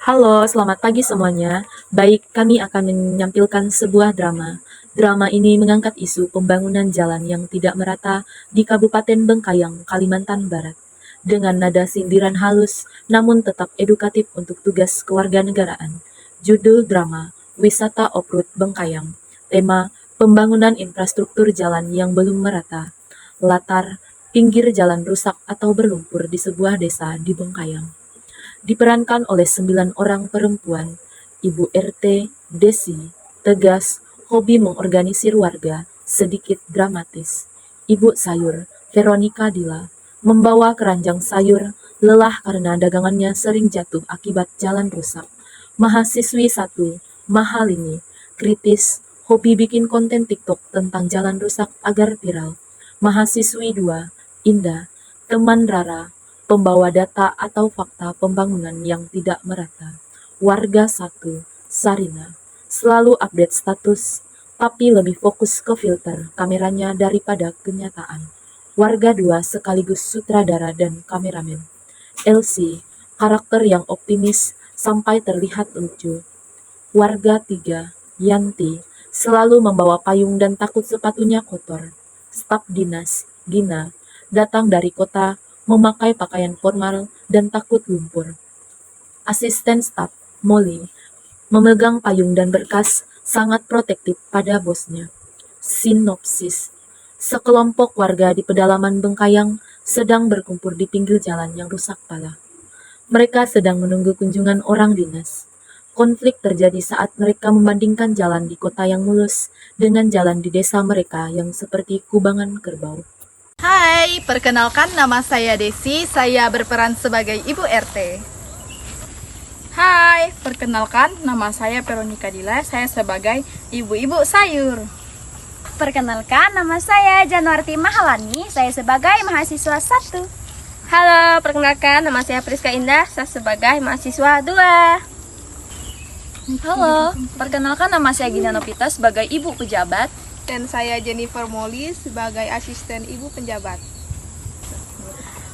Halo, selamat pagi semuanya. Baik, kami akan menyampilkan sebuah drama. Drama ini mengangkat isu pembangunan jalan yang tidak merata di Kabupaten Bengkayang, Kalimantan Barat. Dengan nada sindiran halus, namun tetap edukatif untuk tugas kewarganegaraan. Judul drama, Wisata Off-road Bengkayang. Tema, pembangunan infrastruktur jalan yang belum merata. Latar, pinggir jalan rusak atau berlumpur di sebuah desa di Bengkayang. Diperankan oleh 9 orang perempuan, Ibu RT, Desi, tegas, hobi mengorganisir warga, sedikit dramatis. Ibu sayur, Veronica Dila, membawa keranjang sayur, lelah karena dagangannya sering jatuh akibat jalan rusak. Mahasiswi 1, Mahalini, kritis, hobi bikin konten TikTok tentang jalan rusak agar viral. Mahasiswi 2, Indah, teman Rara, pembawa data atau fakta pembangunan yang tidak merata. Warga 1, Sarina, selalu update status, tapi lebih fokus ke filter kameranya daripada kenyataan. Warga 2 sekaligus sutradara dan kameramen. Elsie, karakter yang optimis sampai terlihat lucu. Warga 3, Yanti, selalu membawa payung dan takut sepatunya kotor. Staf dinas, Gina, datang dari kota, memakai pakaian formal dan takut lumpur. Asisten staf, Molly, memegang payung dan berkas, sangat protektif pada bosnya. Sinopsis. Sekelompok warga di pedalaman Bengkayang sedang berkumpul di pinggir jalan yang rusak parah. Mereka sedang menunggu kunjungan orang dinas. Konflik terjadi saat mereka membandingkan jalan di kota yang mulus dengan jalan di desa mereka yang seperti kubangan kerbau. Hai, perkenalkan nama saya Desi, saya berperan sebagai Ibu RT. Hai, perkenalkan nama saya Veronica Dila, saya sebagai Ibu-Ibu Sayur. Perkenalkan, nama saya Januarti Mahalani, saya sebagai mahasiswa 1. Halo, perkenalkan nama saya Priska Indah, saya sebagai mahasiswa 2. Halo, perkenalkan nama saya Gina Novita sebagai Ibu Pejabat. Dan saya Jennifer Molly sebagai asisten Ibu Penjabat.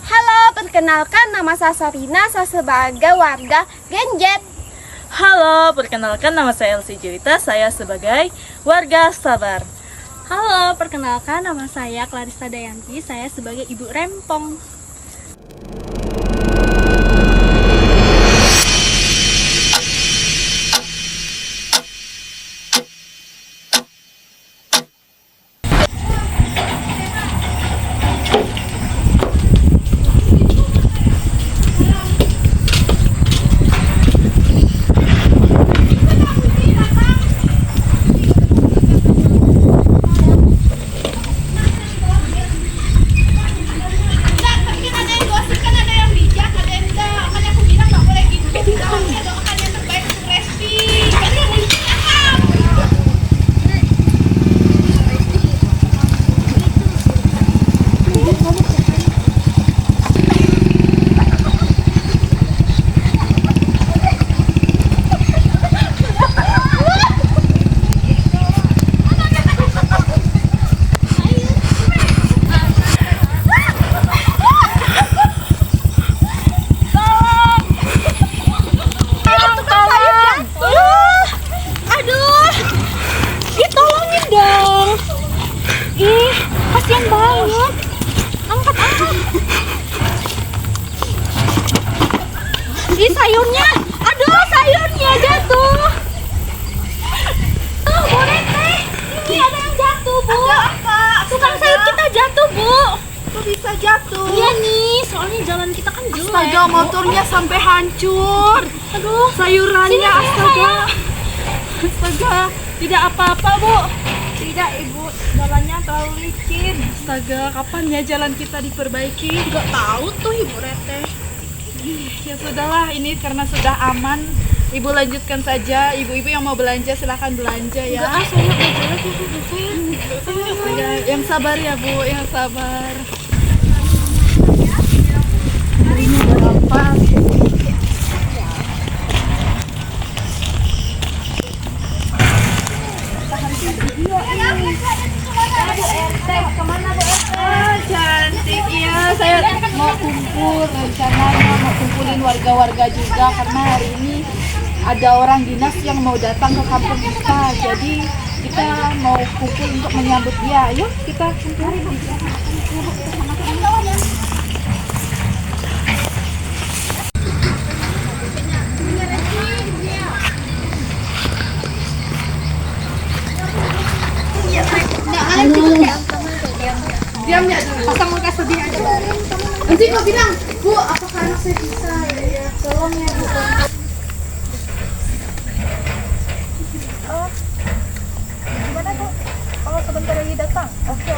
Halo, perkenalkan nama saya Sarina, saya sebagai warga Genjet. Halo, perkenalkan nama saya Elsie Jurita, saya sebagai warga Sabar. Halo, perkenalkan nama saya Clarissa Dayanti, saya sebagai Ibu Rempong. Kasian banget. Angkat. Ih, sayurnya. Aduh, sayurnya jatuh. Boleh teh. Ini ada yang jatuh, Bu. Ada apa? Tukang sayur kita jatuh, Bu. Kok bisa jatuh? Iya nih, soalnya jalan kita kan jelek. Astaga, motornya sampai hancur. Aduh, Sayurannya, sini, astaga. Astaga, tidak apa-apa, Bu. Tidak, Ibu. Jalannya terlalu licin. Astaga, kapan ya jalan kita diperbaiki? Gak tahu tuh Ibu Rete. Ya sudahlah, ini karena sudah aman. Ibu lanjutkan saja. Ibu-ibu yang mau belanja silahkan belanja ya. Saya gak jelek Ibu Rete. Ya, yang sabar ya Bu, yang sabar. Ini berapa? Cantik ya, saya mau kumpul rencananya mau kumpulin warga-warga juga karena hari ini ada orang dinas yang mau datang ke kampung kita. Jadi kita mau kumpul untuk menyambut dia. Ayo kita kumpul. Diam ya, pasang muka sedih aja. Nanti mau bilang, Bu, apakah anak saya bisa? Ya, tolong ya, Bu. Gimana, Bu? Oh, sebentar lagi datang. Oke.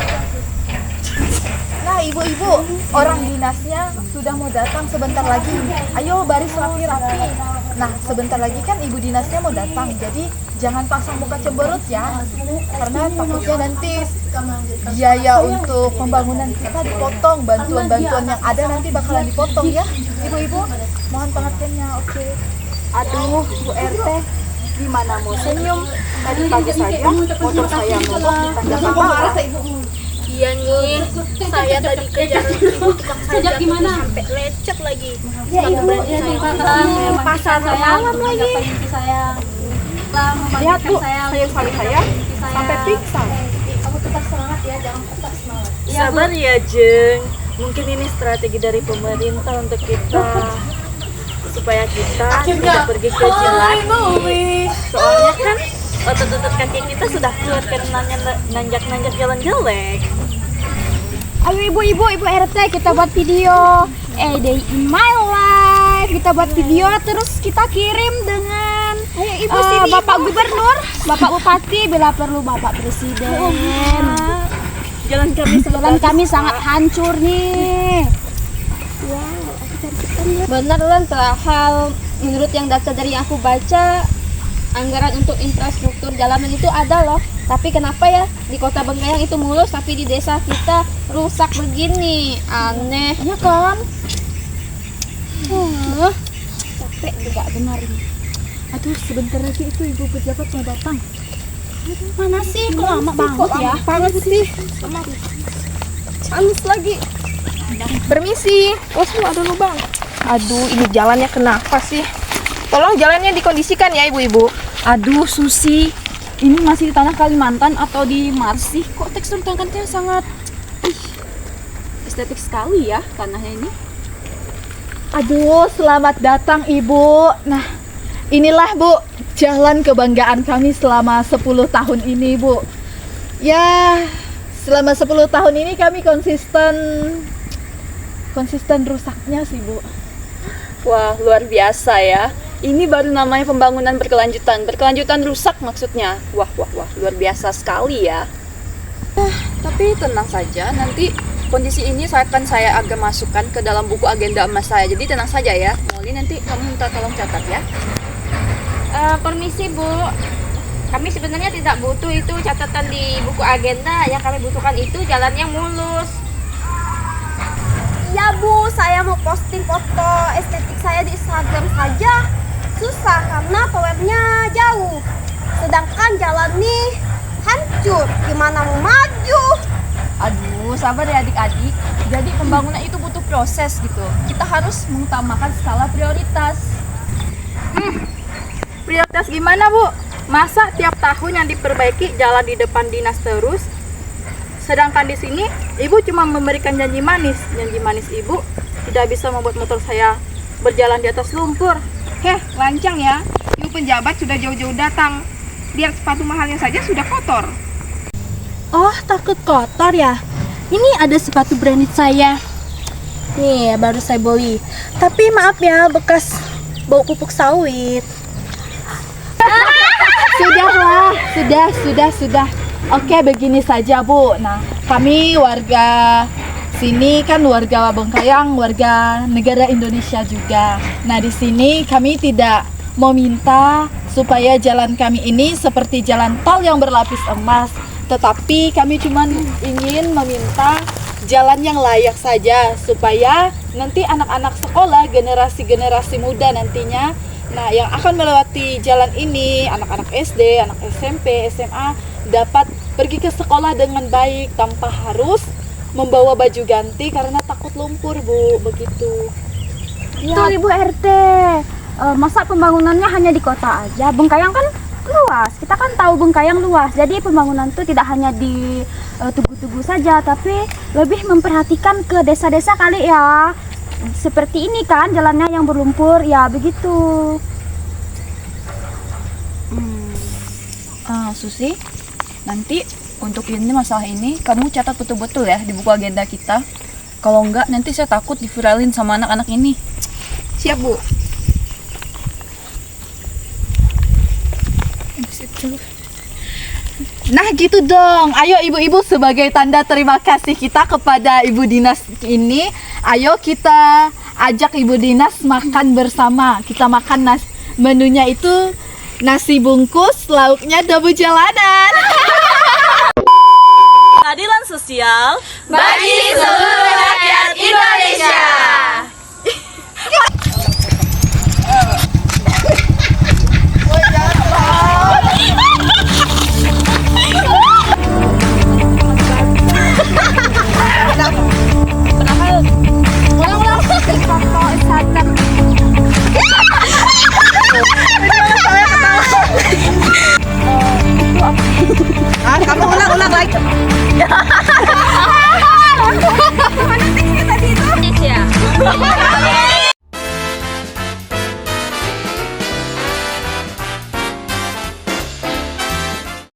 Nah, ibu-ibu, orang dinasnya sudah mau datang sebentar lagi. Ayo baris rapi-rapi. Nah, sebentar lagi kan ibu dinasnya mau datang. Jadi jangan pasang muka cemberut ya. Karena takutnya nanti biaya untuk pembangunan kita dipotong. Bantuan-bantuan yang ada nanti bakalan dipotong ya. Ibu-ibu, mohon pengertiannya. Oke. Aduh, Bu RT, gimana mau senyum? Tadi pagi saja motor saya mogok di tanjakan bawah. Iya nih, saya tadi kejar tukang sajak gimana? Sampai lecet lagi. Sepatu berani saya pasar malam lagi. Saya Lihat Bu, saya sampai pingsan. kamu tetap semangat ya, jangan patah semangat. Sabar ya Jeng, mungkin ini strategi dari pemerintah untuk kita supaya kita tidak pergi ke gym lagi. Soalnya kan otot-otot kaki kita sudah kuat karena nanjak-nanjak jalan jelek. Ayo ibu RT, kita buat video day in my life. Kita buat video terus kita kirim dengan Bapak Gubernur, Bapak Bupati, bila perlu Bapak Presiden. Jalan kami sangat hancur nih. Benar Lan, hal menurut yang data dari yang aku baca, anggaran untuk infrastruktur jalanan itu ada loh. Tapi kenapa ya di kota Bengkayang itu mulus, tapi di desa kita rusak begini? Aneh. Ya kan? Capek juga benar ini. Aduh, sebentar lagi itu ibu pejabat mau datang. Mana sih? Kok lama banget ya? Banget sih. Panas lagi. Permisi. Ada lubang. Aduh, ini jalannya kenapa sih? Tolong jalannya dikondisikan ya ibu-ibu. Aduh, Susi. Ini masih di tanah Kalimantan atau di Mars sih? Kok tekstur tangannya sangat estetik sekali ya tanahnya ini. Aduh, selamat datang Ibu. Nah, inilah Bu, jalan kebanggaan kami selama 10 tahun ini Bu. Ya, selama 10 tahun ini kami konsisten rusaknya sih Bu. Wah, luar biasa ya. Ini baru namanya pembangunan berkelanjutan. Berkelanjutan rusak maksudnya. Wah, luar biasa sekali ya. Tapi tenang saja, nanti kondisi ini akan saya agak masukkan ke dalam buku agenda emas saya. Jadi tenang saja ya. Molly, nanti kamu minta tolong catat ya. Permisi Bu, kami sebenarnya tidak butuh itu catatan di buku agenda. Yang kami butuhkan itu jalan yang mulus. Ya Bu, saya mau posting foto estetik saya di Instagram saja susah karena powernya jauh. Sedangkan jalan nih hancur, gimana mau maju? Aduh, sabar ya adik-adik. Jadi pembangunan itu butuh proses gitu. Kita harus mengutamakan skala prioritas. Prioritas gimana Bu? Masa tiap tahun yang diperbaiki jalan di depan dinas terus? Sedangkan di sini Ibu cuma memberikan janji manis. Janji manis Ibu tidak bisa membuat motor saya berjalan di atas lumpur. Lancang ya. Ibu penjabat sudah jauh-jauh datang. Lihat sepatu mahalnya saja sudah kotor. Oh, takut kotor ya? Ini ada sepatu branded saya. Nih, baru saya beli. Tapi maaf ya, bekas bau pupuk sawit. Sudahlah, sudah. Oke, begini saja Bu. Nah, kami warga sini kan warga Bengkayang, warga negara Indonesia juga. Nah, di sini kami tidak meminta supaya jalan kami ini seperti jalan tol yang berlapis emas, tetapi kami cuma ingin meminta jalan yang layak saja supaya nanti anak-anak sekolah, generasi-generasi muda nantinya, nah yang akan melewati jalan ini, anak-anak SD, anak SMP, SMA dapat pergi ke sekolah dengan baik tanpa harus membawa baju ganti karena takut lumpur Bu, begitu. Tuh Ibu RT, masa pembangunannya hanya di kota aja? Bengkayang kan luas, kita kan tahu Bengkayang luas, jadi pembangunan itu tidak hanya di Tugu-Tugu saja, tapi lebih memperhatikan ke desa-desa kali ya. Seperti ini kan jalannya yang berlumpur, ya begitu. Susi, nanti untuk ini masalah ini kamu catat betul-betul ya di buku agenda kita. Kalau enggak nanti saya takut diviralin sama anak-anak ini. Siap, Bu. Nah gitu dong, ayo ibu-ibu sebagai tanda terima kasih kita kepada Ibu Dinas ini, ayo kita ajak Ibu Dinas makan bersama. Kita makan menunya itu nasi bungkus, lauknya dabu jalanan. Keadilan sosial Bagi seluruh rakyat Indonesia.